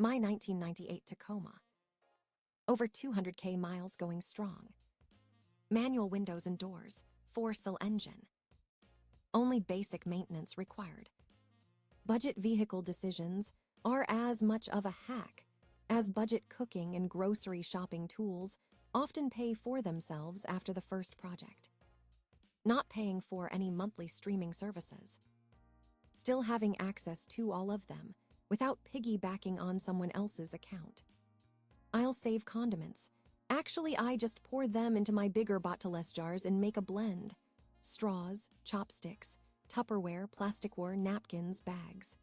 My 1998 Tacoma. Over 200K miles going strong. Manual windows and doors, 4-cylinder engine. Only basic maintenance required. Budget vehicle decisions are as much of a hack as budget cooking and grocery shopping tools often pay for themselves after the first project. Not paying for any monthly streaming services. Still having access to all of them without piggybacking on someone else's account. I'll save condiments. Actually, I just pour them into my bigger bottleless jars and make a blend. Straws, chopsticks, Tupperware, plasticware, napkins, bags.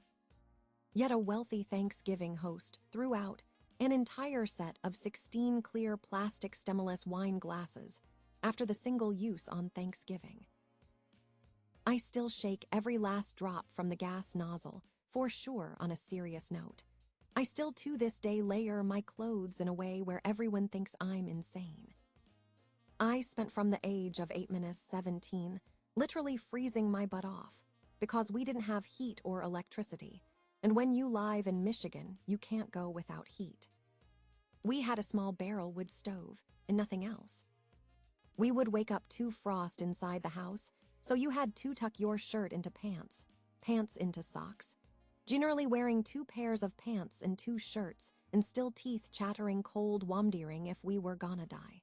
Yet a wealthy Thanksgiving host threw out an entire set of 16 clear plastic stemless wine glasses after the single use on Thanksgiving. I still shake every last drop from the gas nozzle, for sure. On a serious note, I still to this day layer my clothes in a way where everyone thinks I'm insane. I spent from the age of 8-17 literally freezing my butt off because we didn't have heat or electricity, and when you live in Michigan, you can't go without heat. We had a small barrel wood stove and nothing else. We would wake up to frost inside the house, so you had to tuck your shirt into pants, pants into socks, generally wearing 2 pairs of pants and 2 shirts, and still teeth chattering cold wandering if we were gonna die.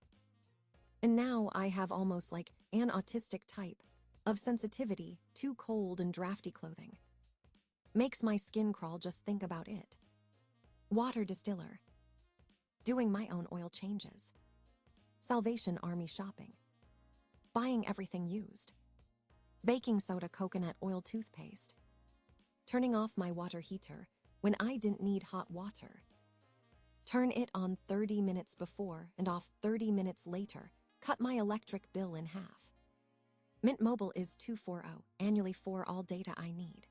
And now I have almost like an autistic type of sensitivity to cold and drafty clothing. Makes my skin crawl just think about it. Water distiller. Doing my own oil changes. Salvation Army shopping. Buying everything used. Baking soda, coconut oil, toothpaste. Turning off my water heater when I didn't need hot water. Turn it on 30 minutes before and off 30 minutes later. Cut my electric bill in half. Mint Mobile is $240 annually for all data I need.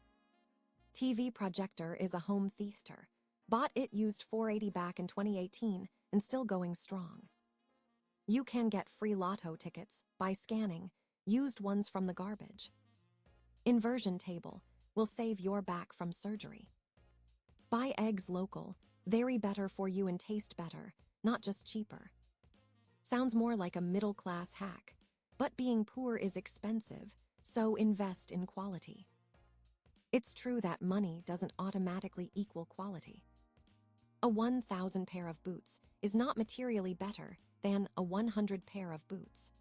TV projector is a home theater. Bought it used $480 back in 2018 and still going strong. You can get free lotto tickets by scanning used ones from the garbage. Inversion table will save your back from surgery. Buy eggs local, very better for you and taste better, not just cheaper. Sounds more like a middle-class hack, but being poor is expensive, so invest in quality. It's true that money doesn't automatically equal quality. A 1,000 pair of boots is not materially better than a 100 pair of boots.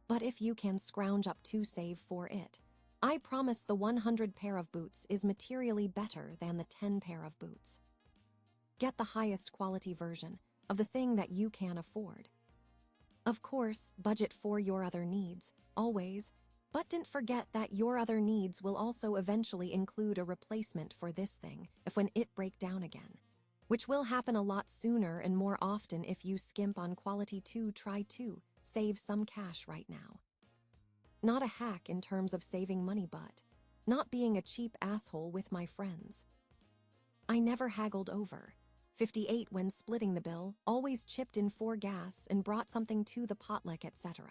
But if you can scrounge up to save for it, I promise the 100 pair of boots is materially better than the 10 pair of boots. Get the highest quality version of the thing that you can afford. Of course, budget for your other needs, always, but don't forget that your other needs will also eventually include a replacement for this thing if when it break down again, which will happen a lot sooner and more often if you skimp on quality to try to save some cash right now. Not a hack in terms of saving money, but not being a cheap asshole with my friends. I never haggled over 58 when splitting the bill, always chipped in for gas and brought something to the potluck, etc.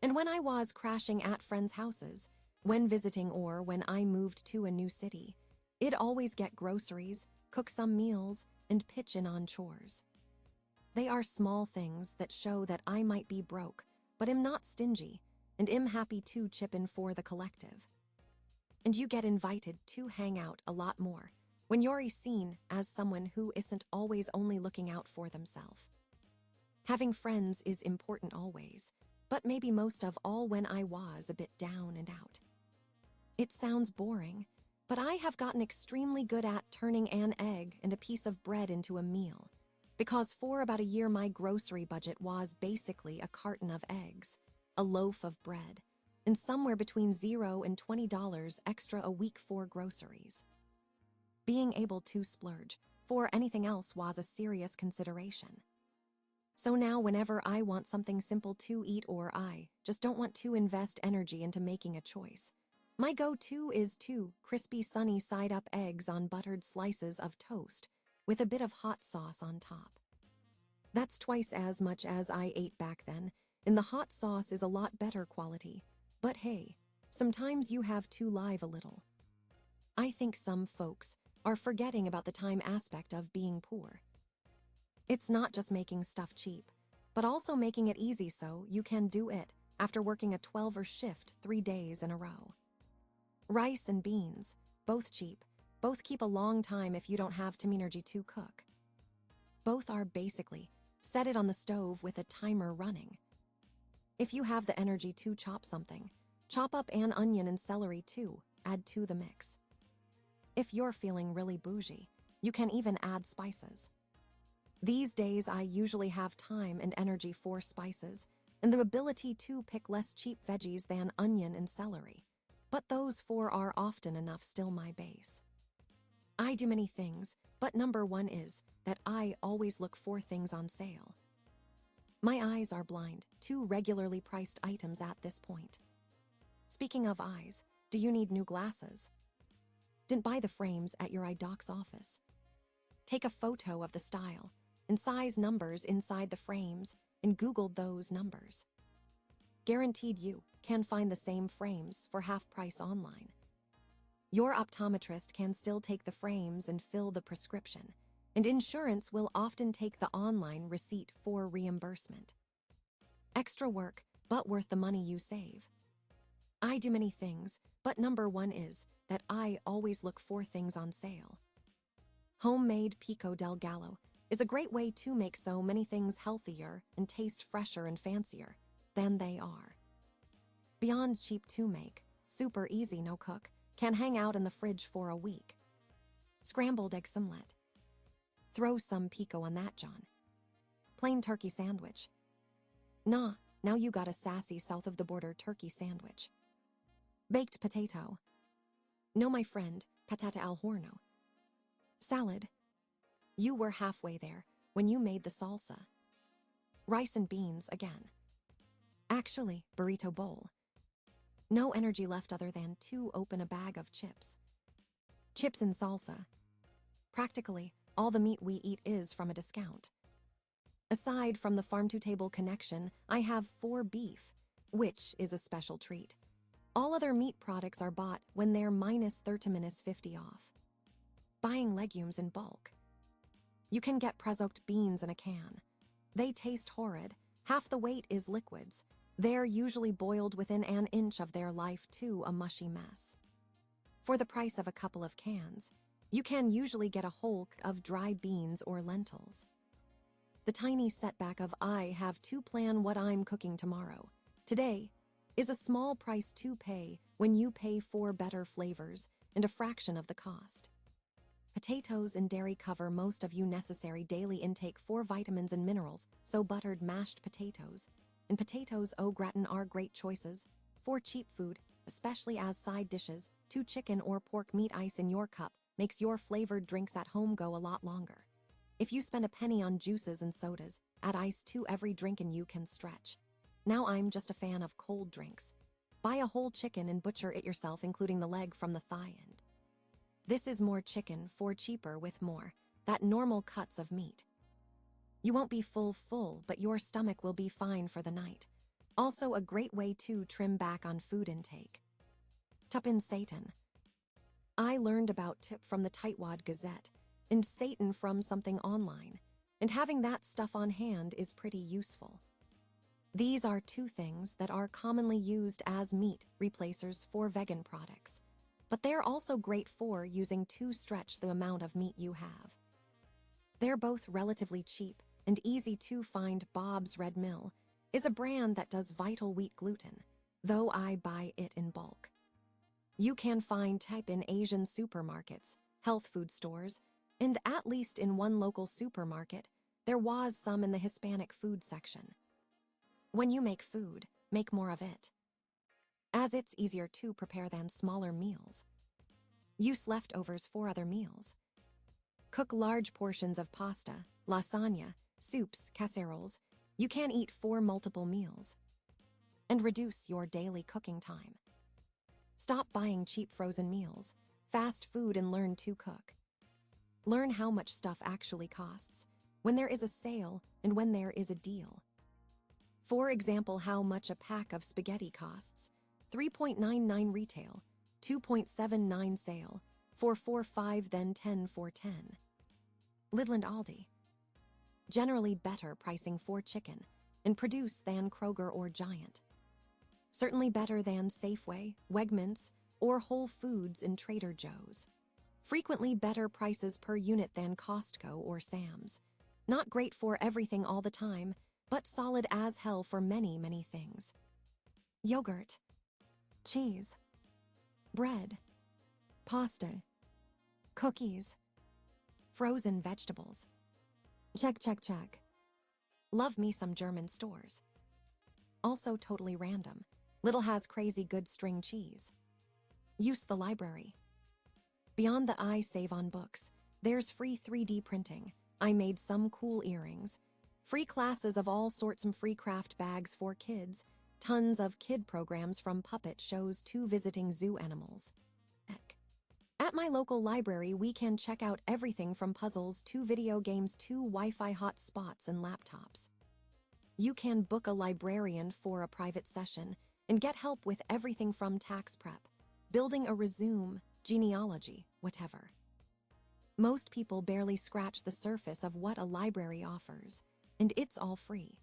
And when I was crashing at friends' houses, when visiting or when I moved to a new city, I'd always get groceries, cook some meals, and pitch in on chores. They are small things that show that I might be broke, but am not stingy, and am happy to chip in for the collective. And you get invited to hang out a lot more when you're seen as someone who isn't always only looking out for themselves. Having friends is important always, but maybe most of all when I was a bit down and out. It sounds boring, but I have gotten extremely good at turning an egg and a piece of bread into a meal, because for about a year my grocery budget was basically a carton of eggs, a loaf of bread, and somewhere between $0 and $20 extra a week for groceries. Being able to splurge for anything else was a serious consideration. So now whenever I want something simple to eat or I just don't want to invest energy into making a choice, my go-to is 2 crispy sunny side-up eggs on buttered slices of toast with a bit of hot sauce on top. That's twice as much as I ate back then, and the hot sauce is a lot better quality. But hey, sometimes you have to live a little. I think some folks are forgetting about the time aspect of being poor. It's not just making stuff cheap, but also making it easy so you can do it after working a 12-hour shift 3 days in a row. Rice and beans, both cheap, both keep a long time if you don't have energy to cook. Both are basically set it on the stove with a timer running. If you have the energy to chop something, chop up an onion and celery too, add to the mix. If you're feeling really bougie, you can even add spices. These days I usually have time and energy for spices and the ability to pick less cheap veggies than onion and celery, but those 4 are often enough still my base. I do many things, but number 1 is that I always look for things on sale. My eyes are blind to regularly priced items at this point. Speaking of eyes, do you need new glasses? Didn't buy the frames at your eye doc's office. Take a photo of the style and size numbers inside the frames and Google those numbers. Guaranteed you can find the same frames for half price online. Your optometrist can still take the frames and fill the prescription, and insurance will often take the online receipt for reimbursement. Extra work, but worth the money you save. I do many things, but number 1 is that I always look for things on sale. Homemade pico del gallo is a great way to make so many things healthier and taste fresher and fancier than they are. Beyond cheap to make, super easy no cook, can hang out in the fridge for a week. Scrambled egg omelette. Throw some pico on that, John. Plain turkey sandwich. Nah, now you got a sassy south of the border turkey sandwich. Baked potato. No, my friend, patata al horno. Salad. You were halfway there when you made the salsa. Rice and beans again. Actually, burrito bowl. No energy left other than to open a bag of chips. Chips and salsa. Practically, all the meat we eat is from a discount. Aside from the farm-to-table connection, I have 4 beef, which is a special treat. All other meat products are bought when they're -30–50 off. Buying legumes in bulk. You can get pre-soaked beans in a can. They taste horrid. Half the weight is liquids. They're usually boiled within an inch of their life to a mushy mess. For the price of a couple of cans, you can usually get a hulk of dry beans or lentils. The tiny setback of I have to plan what I'm cooking tomorrow, today, is a small price to pay when you pay for better flavors and a fraction of the cost. Potatoes and dairy cover most of your necessary daily intake for vitamins and minerals, so buttered mashed potatoes and potatoes au gratin are great choices for cheap food, especially as side dishes. 2 chicken or pork meat ice in your cup makes your flavored drinks at home go a lot longer. If you spend a penny on juices and sodas, add ice to every drink and you can stretch. Now I'm just a fan of cold drinks. Buy a whole chicken and butcher it yourself, including the leg from the thigh end. This is more chicken for cheaper with more that normal cuts of meat. You won't be full, but your stomach will be fine for the night. Also a great way to trim back on food intake. Tuppin Satan. I learned about tip from the Tightwad Gazette and Satan from something online, and having that stuff on hand is pretty useful. These are 2 things that are commonly used as meat replacers for vegan products, but they're also great for using to stretch the amount of meat you have. They're both relatively cheap and easy to find. Bob's Red Mill is a brand that does vital wheat gluten, though I buy it in bulk. You can find type in Asian supermarkets, health food stores, and at least in one local supermarket, there was some in the Hispanic food section. When you make food, make more of it, as it's easier to prepare than smaller meals. Use leftovers for other meals. Cook large portions of pasta, lasagna, soups, casseroles. You can eat for multiple meals. And reduce your daily cooking time. Stop buying cheap frozen meals, fast food, and learn to cook. Learn how much stuff actually costs, when there is a sale and when there is a deal. For example, how much a pack of spaghetti costs: $3.99 retail, $2.79 sale, 4 4 5 then 10 for 10. Lidl and Aldi. Generally better pricing for chicken and produce than Kroger or Giant. Certainly better than Safeway, Wegmans, or Whole Foods and Trader Joe's. Frequently better prices per unit than Costco or Sam's. Not great for everything all the time, but solid as hell for many, many things. Yogurt, cheese, bread, pasta, cookies, frozen vegetables. Check, check, check. Love me some German stores. Also totally random. Lidl has crazy good string cheese. Use the library. Beyond the eye save on books, there's free 3D printing. I made some cool earrings. Free classes of all sorts, some free craft bags for kids. Tons of kid programs from puppet shows to visiting zoo animals. Heck. At my local library, we can check out everything from puzzles to video games to Wi-Fi hotspots and laptops. You can book a librarian for a private session and get help with everything from tax prep, building a resume, genealogy, whatever. Most people barely scratch the surface of what a library offers, and it's all free.